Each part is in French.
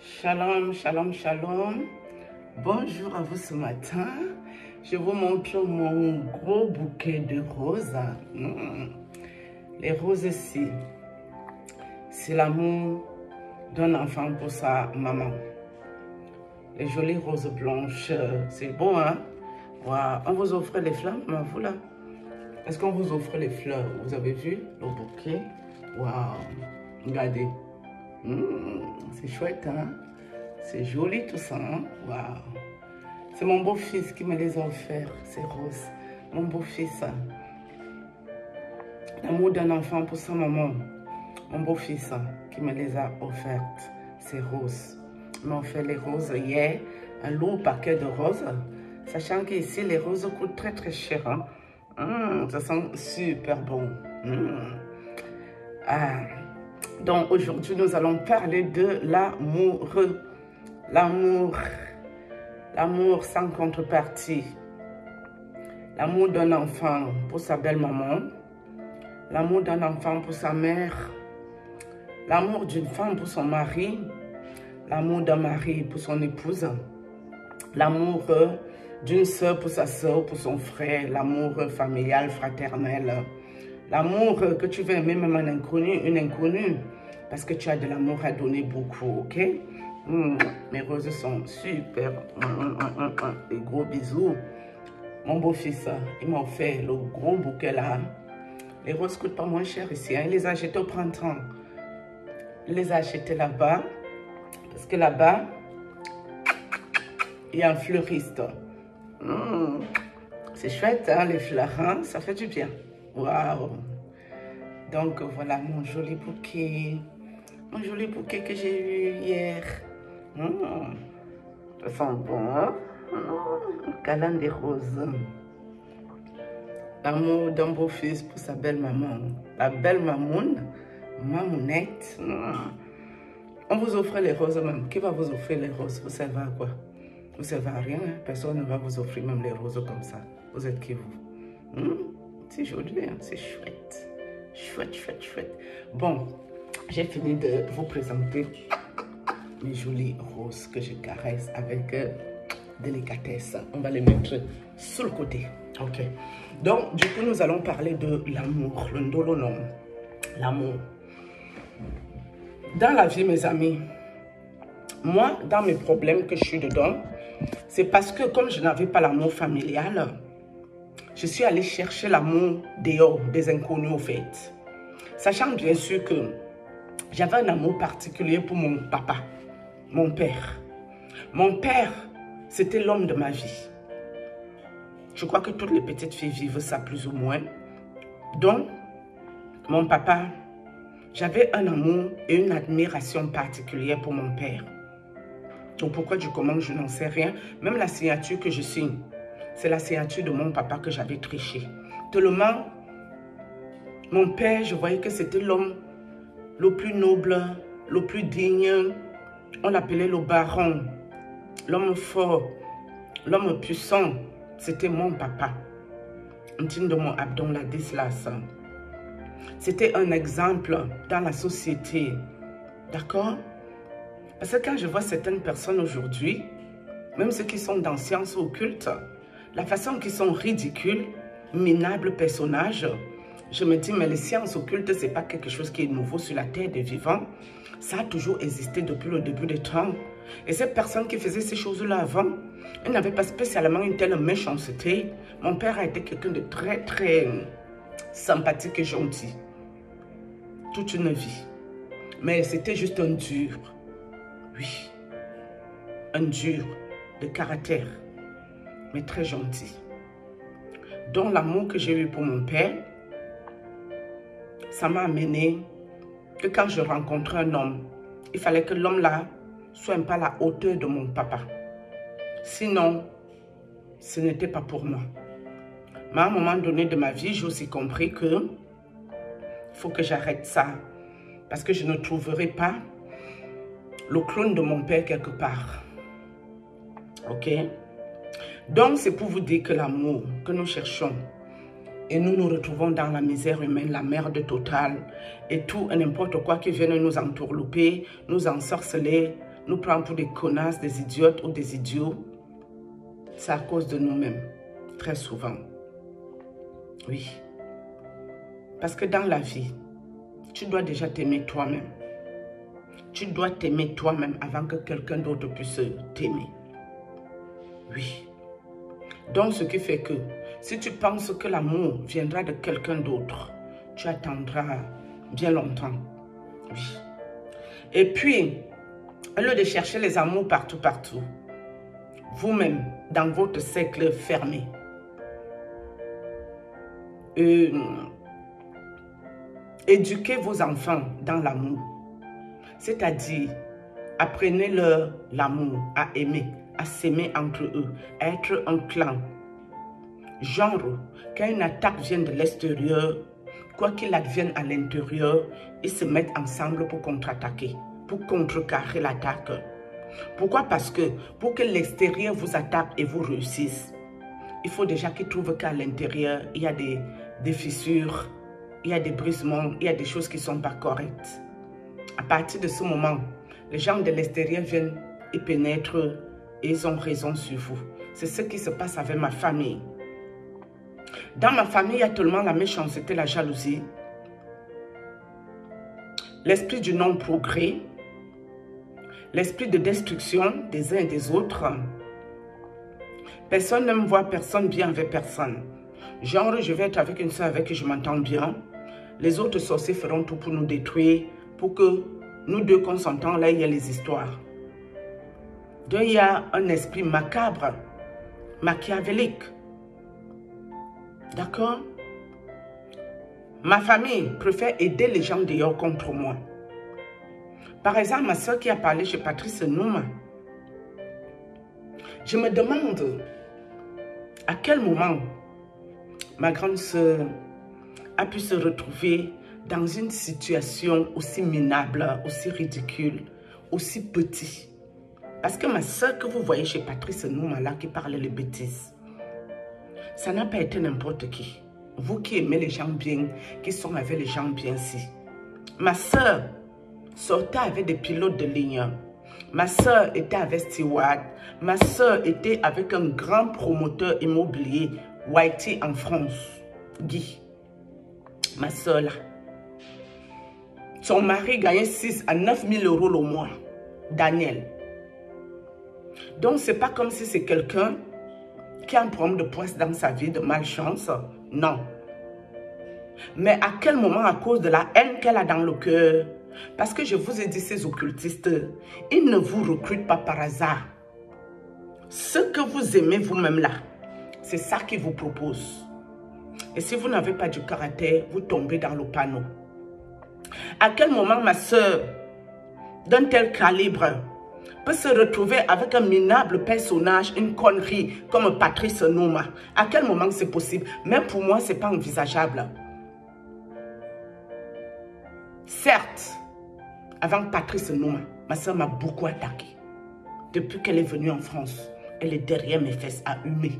Shalom, shalom, shalom. Bonjour à vous ce matin. Je vous montre mon gros bouquet de roses. Les roses ici, c'est l'amour d'un enfant pour sa maman. Les jolies roses blanches, c'est beau, hein? Wow. On vous offre les fleurs, maman, vous là? Est-ce qu'on vous offre les fleurs? Vous avez vu le bouquet? Waouh! Regardez. C'est chouette, hein? C'est joli tout ça, hein? Waouh! C'est mon beau-fils qui me les a offerts, ces roses. Mon beau-fils. L'amour d'un enfant pour sa maman. Mon beau-fils qui me les a offertes, ces roses. Il m'a offert les roses hier, un lourd paquet de roses. Sachant qu'ici, les roses coûtent très très cher, hein? Ça sent super bon. Donc aujourd'hui, nous allons parler de l'amour. L'amour sans contrepartie. L'amour d'un enfant pour sa belle-maman. L'amour d'un enfant pour sa mère. L'amour d'une femme pour son mari. L'amour d'un mari pour son épouse. L'amour d'une soeur pour sa soeur, pour son frère. L'amour familial, fraternel. L'amour que tu veux aimer même un inconnu, une inconnue. Parce que tu as de l'amour à donner beaucoup, ok? Mes roses sont super. Des gros bisous. Mon beau-fils, il m'a offert le gros bouquet là. Les roses coûtent pas moins cher ici. Hein? Il les a achetées au printemps. Il les a achetées là-bas. Parce que là-bas, il y a un fleuriste. C'est chouette, hein, les fleurs. Hein? Ça fait du bien. Waouh! Donc voilà mon joli bouquet. Mon joli bouquet que j'ai eu hier. Ça sent bon, hein? Câlin des roses. L'amour d'un beau-fils pour sa belle-maman. La belle-mamoune, mamounette. On vous offre les roses même. Qui va vous offrir les roses? Vous servez à quoi? Vous servez à rien. Hein? Personne ne va vous offrir même les roses comme ça. Vous êtes qui vous? C'est joli, hein? C'est chouette. Chouette, chouette, chouette. Bon, j'ai fini de vous présenter mes jolies roses que je caresse avec délicatesse. On va les mettre sur le côté. Ok. Donc, du coup, nous allons parler de l'amour, le ndolonom. L'amour. Dans la vie, mes amis, moi, dans mes problèmes que je suis dedans, c'est parce que comme je n'avais pas l'amour familial, je suis allée chercher l'amour dehors, des inconnus au fait. Sachant bien sûr que j'avais un amour particulier pour mon papa, mon père. Mon père, c'était l'homme de ma vie. Je crois que toutes les petites filles vivent ça plus ou moins. Donc, mon papa, j'avais un amour et une admiration particulière pour mon père. Donc pourquoi du comment, je n'en sais rien. Même la signature que je signe, c'est la signature de mon papa que j'avais triché. Tellement, mon père, je voyais que c'était l'homme le plus noble, le plus digne. On l'appelait le baron, l'homme fort, l'homme puissant. C'était mon papa. Un signe de mon abdon, la dislas. C'était un exemple dans la société. D'accord? Parce que quand je vois certaines personnes aujourd'hui, même ceux qui sont dans sciences occultes, la façon qu'ils sont ridicules, minables personnages, je me dis, mais les sciences occultes, ce n'est pas quelque chose qui est nouveau sur la terre des vivants. Ça a toujours existé depuis le début des temps. Et ces personnes qui faisaient ces choses-là avant, elles n'avaient pas spécialement une telle méchanceté. Mon père a été quelqu'un de très, très sympathique et gentil. Toute une vie. Mais c'était juste un dur. Oui. Un dur de caractère. Mais très gentil. Donc l'amour que j'ai eu pour mon père, ça m'a amené que quand je rencontrais un homme, il fallait que l'homme-là soit un peu à la hauteur de mon papa. Sinon, ce n'était pas pour moi. Mais à un moment donné de ma vie, j'ai aussi compris que il faut que j'arrête ça. Parce que je ne trouverai pas le clone de mon père quelque part. Ok? Donc, c'est pour vous dire que l'amour que nous cherchons, et nous nous retrouvons dans la misère humaine, la merde totale, et tout et n'importe quoi qui vienne nous entourlouper, nous ensorceler, nous prend pour des connasses, des idiotes ou des idiots, c'est à cause de nous-mêmes, très souvent. Oui. Parce que dans la vie, tu dois déjà t'aimer toi-même. Tu dois t'aimer toi-même avant que quelqu'un d'autre puisse t'aimer. Oui. Donc, ce qui fait que si tu penses que l'amour viendra de quelqu'un d'autre, tu attendras bien longtemps. Oui. Et puis, au lieu de chercher les amours partout, vous-même, dans votre cercle fermé, éduquez vos enfants dans l'amour. C'est-à-dire, apprenez-leur l'amour, à aimer, à s'aimer entre eux, à être un clan. Genre, quand une attaque vient de l'extérieur, quoi qu'il advienne à l'intérieur, ils se mettent ensemble pour contre-attaquer, pour contrecarrer l'attaque. Pourquoi? Parce que pour que l'extérieur vous attaque et vous réussisse, il faut déjà qu'ils trouvent qu'à l'intérieur, il y a des fissures, il y a des brisements, il y a des choses qui ne sont pas correctes. À partir de ce moment, les gens de l'extérieur viennent et pénètrent et ils ont raison sur vous. C'est ce qui se passe avec ma famille. Dans ma famille, il y a tellement la méchanceté, la jalousie, l'esprit du non-progrès, l'esprit de destruction des uns et des autres. Personne ne me voit, personne bien avec personne. Genre, je vais être avec une soeur avec qui je m'entends bien. Les autres sorciers feront tout pour nous détruire, pour que nous deux, qu'on s'entend, là, il y a les histoires. Donc, il y a un esprit macabre, machiavélique. D'accord? Ma famille préfère aider les gens dehors contre moi. Par exemple, ma soeur qui a parlé chez Patrice Nouma. Je me demande à quel moment ma grande soeur a pu se retrouver dans une situation aussi minable, aussi ridicule, aussi petite. Parce que ma soeur que vous voyez chez Patrice Nouma là qui parlait les bêtises, ça n'a pas été n'importe qui. Vous qui aimez les gens bien, qui sont avec les gens bien si. Ma soeur sortait avec des pilotes de ligne. Ma soeur était avec Stewart. Ma soeur était avec un grand promoteur immobilier, Whitey en France, Guy. Ma soeur là. Son mari gagnait 6 à 9 000 euros le mois, Daniel. Donc, ce n'est pas comme si c'est quelqu'un qui a un problème de poisse dans sa vie, de malchance. Non. Mais à quel moment, à cause de la haine qu'elle a dans le cœur, parce que je vous ai dit, ces occultistes, ils ne vous recrutent pas par hasard. Ce que vous aimez vous-même là, c'est ça qu'ils vous proposent. Et si vous n'avez pas du caractère, vous tombez dans le panneau. À quel moment ma soeur, d'un tel calibre, peut se retrouver avec un minable personnage, une connerie comme Patrice Nouma? À quel moment c'est possible? Même pour moi, ce n'est pas envisageable. Certes, avant Patrice Nouma, ma soeur m'a beaucoup attaqué. Depuis qu'elle est venue en France, elle est derrière mes fesses à humer.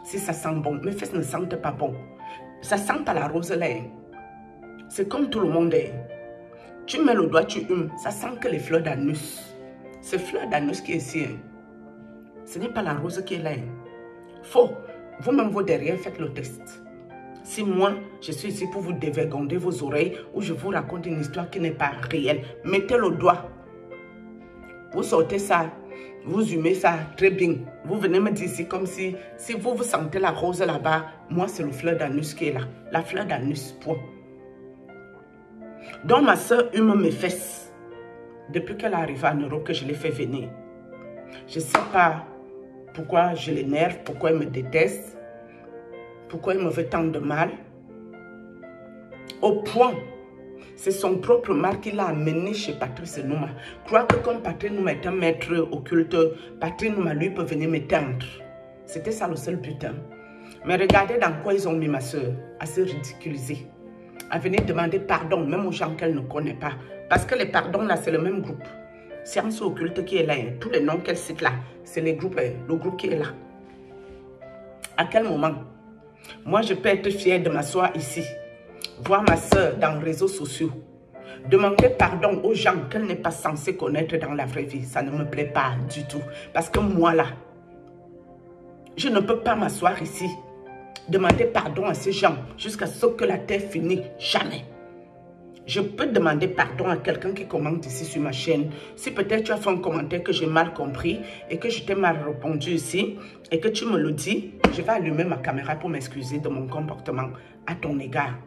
Si ça sent bon, mes fesses ne sentent pas bon. Ça sent à la rose là. C'est comme tout le monde est. Tu mets le doigt, tu humes, ça sent que les fleurs d'anus. C'est fleur d'anus qui est ici. Ce n'est pas la rose qui est là. Faux. Vous-même, vous derrière, faites le test. Si moi, je suis ici pour vous dévergonder vos oreilles ou je vous raconte une histoire qui n'est pas réelle, mettez le doigt. Vous sortez ça, vous humez ça, très bien. Vous venez me dire ici comme si vous sentez la rose là-bas, moi c'est le fleur d'anus qui est là. La fleur d'anus, point. Donc ma soeur hume mes fesses. Depuis qu'elle est arrivée en Europe, que je l'ai fait venir. Je ne sais pas pourquoi je l'énerve, pourquoi elle me déteste, pourquoi elle me veut tant de mal. Au point, c'est son propre mal qui l'a amené chez Patrice Nouma. Crois que comme Patrice Nouma est un maître occulte, Patrice Nouma lui peut venir m'éteindre. C'était ça le seul but. Mais regardez dans quoi ils ont mis ma soeur, à se ridiculiser. À venir demander pardon, même aux gens qu'elle ne connaît pas. Parce que les pardons là, c'est le même groupe. Science occulte qui est là, tous les noms qu'elle cite là, c'est le groupe qui est là. À quel moment? Moi, je peux être fière de m'asseoir ici, voir ma soeur dans les réseaux sociaux, Demander pardon aux gens qu'elle n'est pas censée connaître dans la vraie vie, ça ne me plaît pas du tout. Parce que moi là, je ne peux pas m'asseoir ici, demander pardon à ces gens jusqu'à ce que la terre finisse. Jamais. Je peux demander pardon à quelqu'un qui commente ici sur ma chaîne. Si peut-être tu as fait un commentaire que j'ai mal compris et que je t'ai mal répondu ici et que tu me le dis, je vais allumer ma caméra pour m'excuser de mon comportement à ton égard.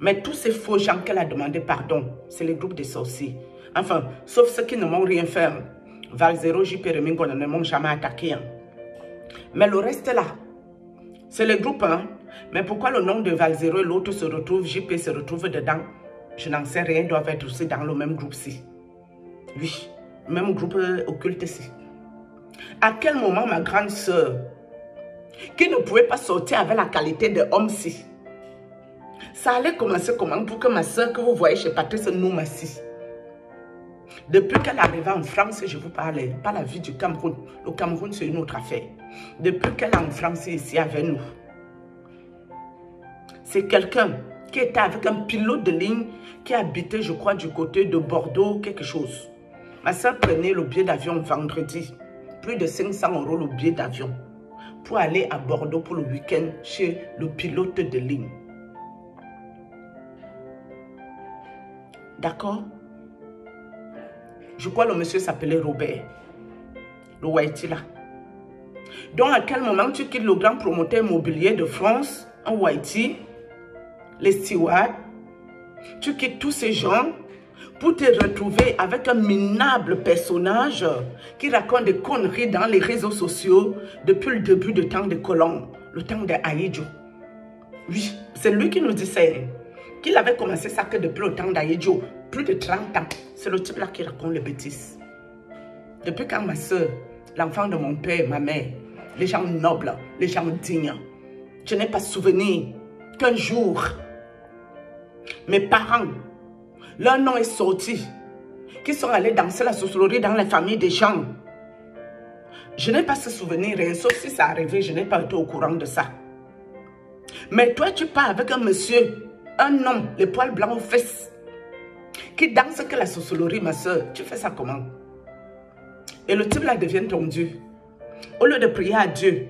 Mais tous ces faux gens qu'elle a demandé pardon, c'est les groupes des sorciers. Enfin, sauf ceux qui ne m'ont rien fait. Valzero, JP Remingo ne m'ont jamais attaqué. Mais le reste là, c'est les groupes. Mais pourquoi le nom de Valzero et l'autre se retrouve, JP se retrouve dedans? Je n'en sais rien, ils doivent être aussi dans le même groupe-ci. Oui, même groupe occulte-ci. À quel moment ma grande sœur, qui ne pouvait pas sortir avec la qualité de homme-ci, ça allait commencer comment pour que ma soeur que vous voyez chez Patrice Noumassi, depuis qu'elle est arrivée en France, je vous parlais, pas la vie du Cameroun. Le Cameroun, c'est une autre affaire. Depuis qu'elle est en France ici avec nous, c'est quelqu'un qui était avec un pilote de ligne qui habitait, je crois, du côté de Bordeaux, quelque chose. Ma soeur prenait le billet d'avion vendredi, plus de 500 € le billet d'avion, pour aller à Bordeaux pour le week-end chez le pilote de ligne. D'accord? Je crois que le monsieur s'appelait Robert. Le Whitey là. Donc à quel moment tu quittes le grand promoteur immobilier de France, un Whitey, les stewards, tu quittes tous ces gens pour te retrouver avec un minable personnage qui raconte des conneries dans les réseaux sociaux depuis le début du temps des colons, le temps de Aïdjo. Oui, c'est lui qui nous disait qu'il avait commencé ça que depuis le temps d'Aïdjo, plus de 30 ans. C'est le type là qui raconte les bêtises. Depuis quand ma soeur, l'enfant de mon père, ma mère, les gens nobles, les gens dignes, je n'ai pas souvenir qu'un jour, mes parents, leur nom est sorti, qui sont allés danser la sorcellerie dans les familles des gens. Je n'ai pas ce souvenir, rien, sauf si ça arrivait, je n'ai pas été au courant de ça. Mais toi, tu pars avec un monsieur, un homme, les poils blancs aux fesses, qui danse que la sorcellerie, ma soeur. Tu fais ça comment? Et le type là devient ton Dieu. Au lieu de prier à Dieu,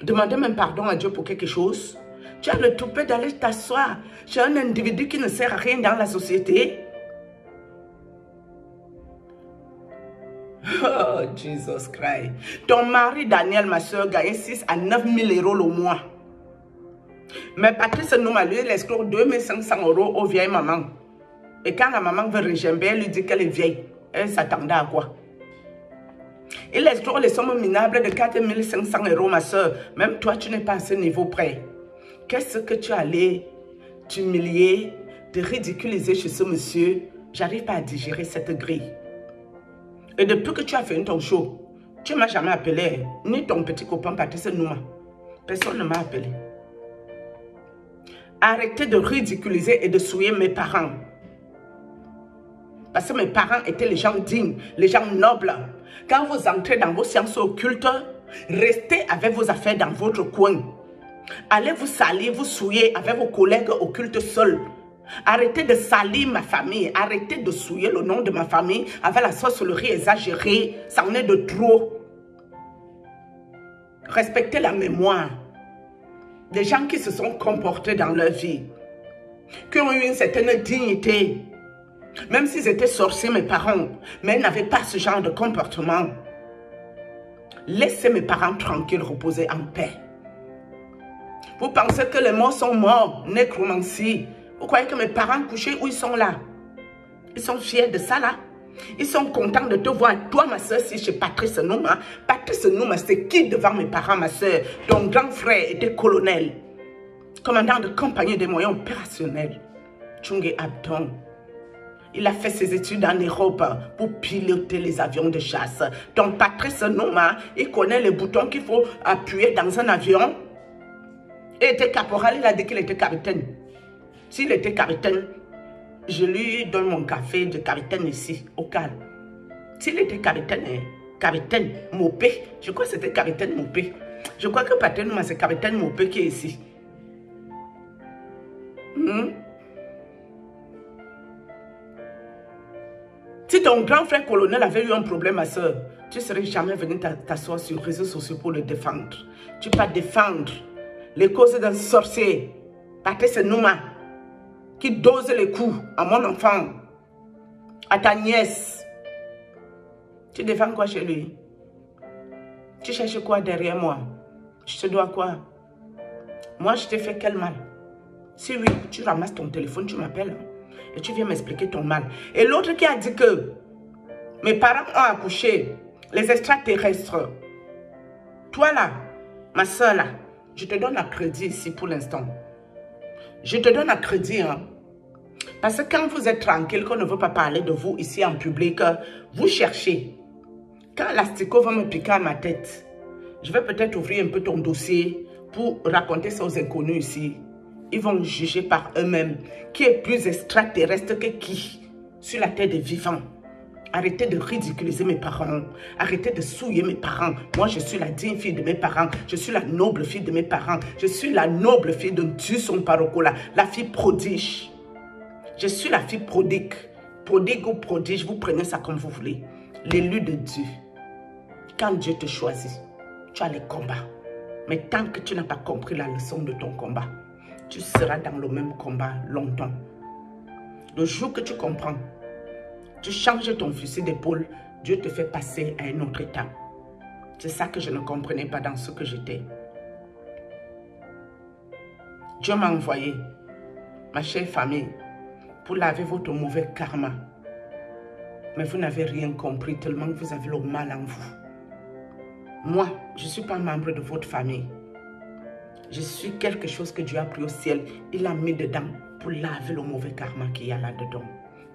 demander même pardon à Dieu pour quelque chose, tu as le toupet d'aller t'asseoir chez un individu qui ne sert à rien dans la société. Oh, Jesus Christ. Ton mari Daniel, ma soeur, gagnait 6 à 9 000 € le mois. Mais Patrice Nouma, lui, il escroque 2 500 € aux vieilles mamans. Et quand la maman veut régember, elle lui dit qu'elle est vieille. Elle s'attendait à quoi? Il escroque les sommes minables de 4 500 €, ma soeur. Même toi, tu n'es pas à ce niveau près. Qu'est-ce que tu allais t'humilier, te ridiculiser chez ce monsieur? J'arrive pas à digérer cette grille. Et depuis que tu as fait ton show, tu ne m'as jamais appelé, ni ton petit copain Patrice Nouma. Personne ne m'a appelé. Arrêtez de ridiculiser et de souiller mes parents. Parce que mes parents étaient les gens dignes, les gens nobles. Quand vous entrez dans vos séances occultes, restez avec vos affaires dans votre coin. Allez vous salir, vous souiller avec vos collègues occultes seuls. Arrêtez de salir ma famille. Arrêtez de souiller le nom de ma famille avec la sorcellerie exagérée. Ça en est de trop. Respectez la mémoire des gens qui se sont comportés dans leur vie, qui ont eu une certaine dignité. Même s'ils étaient sorciers, mes parents, mais ils n'avaient pas ce genre de comportement. Laissez mes parents tranquilles, reposer en paix. Vous pensez que les morts sont morts, nécromancie. Vous croyez que mes parents couchés, où ils sont là? Ils sont fiers de ça là. Ils sont contents de te voir. Toi, ma soeur, si chez Patrice Nouma. Patrice Nouma, c'est qui devant mes parents, ma soeur? Ton grand frère était colonel, commandant de compagnie des moyens opérationnels. Tchungé Abdon. Il a fait ses études en Europe pour piloter les avions de chasse. Donc Patrice Nouma, il connaît les boutons qu'il faut appuyer dans un avion. Il était caporal, il a dit qu'il était capitaine. S'il était capitaine, je lui donne mon café de capitaine ici, au calme. S'il était capitaine, capitaine Mopé, je crois que c'était capitaine Mopé. Je crois que Patrice Nouma, c'est capitaine Mopé qui est ici. ton grand frère colonel avait eu un problème, ma soeur, tu ne serais jamais venu t'asseoir sur les réseaux sociaux pour le défendre. Tu peux pas défendre les causes d'un sorcier, Patrice Nouma, qui dose les coups à mon enfant, à ta nièce. Tu défends quoi chez lui? Tu cherches quoi derrière moi? Je te dois quoi? Moi, je t'ai fait quel mal? Si oui, tu ramasses ton téléphone, tu m'appelles et tu viens m'expliquer ton mal. Et l'autre qui a dit que mes parents ont accouché, les extraterrestres. Toi là, ma soeur là, je te donne un crédit ici pour l'instant. Je te donne un crédit, hein. Parce que quand vous êtes tranquille, qu'on ne veut pas parler de vous ici en public, vous cherchez. Quand l'asticot va me piquer à ma tête, je vais peut-être ouvrir un peu ton dossier pour raconter ça aux inconnus ici. Ils vont juger par eux-mêmes qui est plus extraterrestre que qui sur la terre des vivants. Arrêtez de ridiculiser mes parents. Arrêtez de souiller mes parents. Moi, je suis la digne fille de mes parents. Je suis la noble fille de mes parents. Je suis la noble fille de Dieu son parocola. La fille prodige. Je suis la fille prodigue. Prodigue ou prodige, vous prenez ça comme vous voulez. L'élu de Dieu. Quand Dieu te choisit, tu as les combats. Mais tant que tu n'as pas compris la leçon de ton combat, tu seras dans le même combat longtemps. Le jour que tu comprends, tu changes ton fusil d'épaule, Dieu te fait passer à un autre état. C'est ça que je ne comprenais pas dans ce que j'étais. Dieu m'a envoyé, ma chère famille, pour laver votre mauvais karma. Mais vous n'avez rien compris tellement que vous avez le mal en vous. Moi, je ne suis pas membre de votre famille. Je suis quelque chose que Dieu a pris au ciel. Il l'a mis dedans pour laver le mauvais karma qu'il y a là-dedans.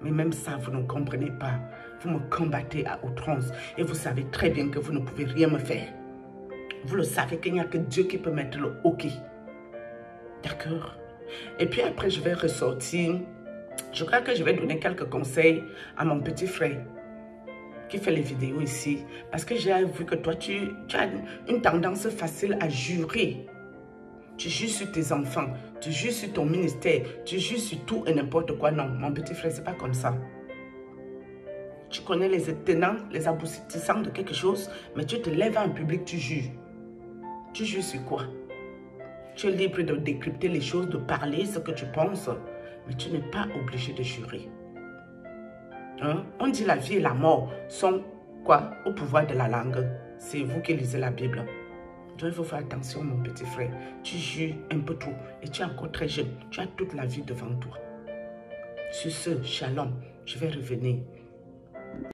Mais même ça, vous ne comprenez pas. Vous me combattez à outrance. Et vous savez très bien que vous ne pouvez rien me faire. Vous le savez qu'il n'y a que Dieu qui peut mettre le OK. D'accord? Et puis après, je vais ressortir. Je crois que je vais donner quelques conseils à mon petit frère qui fait les vidéos ici. Parce que j'ai vu que toi, tu as une tendance facile à jurer. Tu jures sur tes enfants, tu jures sur ton ministère, tu jures sur tout et n'importe quoi. Non, mon petit frère, c'est pas comme ça. Tu connais les tenants, les aboutissants de quelque chose, mais tu te lèves en public, tu jures. Tu jures sur quoi? Tu es libre de décrypter les choses, de parler ce que tu penses, mais tu n'es pas obligé de jurer. Hein? On dit la vie et la mort sont quoi? Au pouvoir de la langue. C'est vous qui lisez la Bible. Donc il faut faire attention, mon petit frère. Tu jures un peu trop et tu es encore très jeune. Tu as toute la vie devant toi. Sur ce, shalom, je vais revenir.